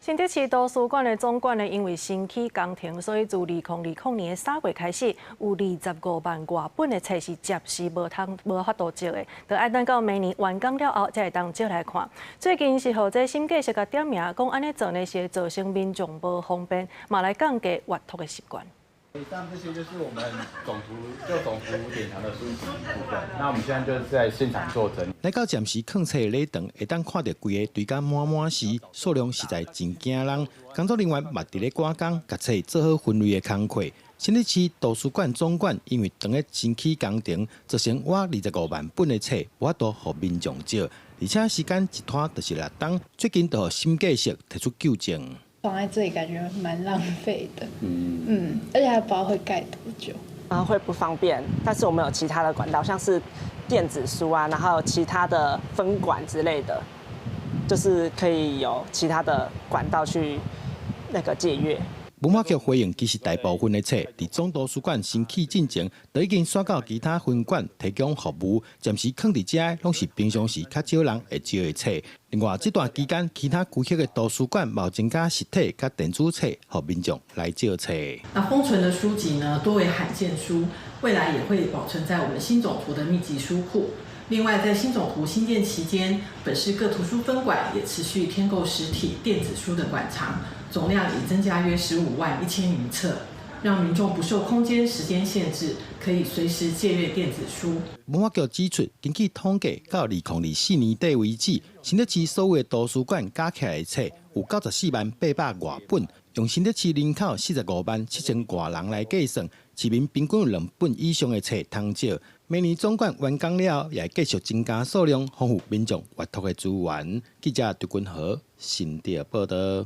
新竹市图书馆的总馆呢，因为新起工程，所以自2020年3月开始，有25万外本的册是暂时无法度借的，就要等到明年完工了后，才会当借来看。最近是互这审计师甲点名，讲安尼做呢是造成民众无方便，嘛来降低阅读的习惯。 以上这些就是我们总图典藏的书籍部分。那我们现在就是在现场做整理。来到暂时放册的礼堂，会当看到规个堆甲满满时，数量实在真惊人。工作人员嘛伫咧赶工，甲册做好分类的工课。新竹市图书馆总馆因为当日新起工程，造成我25万本的册无法度互民众借，而且时间一拖就是6天。最近就互审计师提出纠正。 放在这里感觉蛮浪费的，而且还不知道会盖多久，会不方便。但是我们有其他的管道，像是电子书啊，然后其他的分管之类的，就是可以有其他的管道去借阅。 文化局回应，其实大部分的册伫总图书馆新起进前，就已经刷到其他分馆提供服务，暂时放伫遮拢是平常时较少人会借的册。另外，这段期间，其他区域的图书馆冇增加实体甲电子册，互民众来借册。那封存的书籍呢，多为罕见书，未来也会保存在我们新总图的密集书库。 另外，在新总图新建期间，本市各图书分馆也持续添购实体电子书的馆藏，总量已增加约15万1000余册，让民众不受空间、时间限制，可以随时借阅电子书。文化局指出，根据统计，到2024年底为止，新竹市所有的图书馆加起来的册有94万800外本，用新竹市人口45万7000外人来计算，市民平均有2本以上的册通借。明年总馆完工了后，也继续增加数量，丰富民众阅读的资源。记者杜君豪，新竹报道。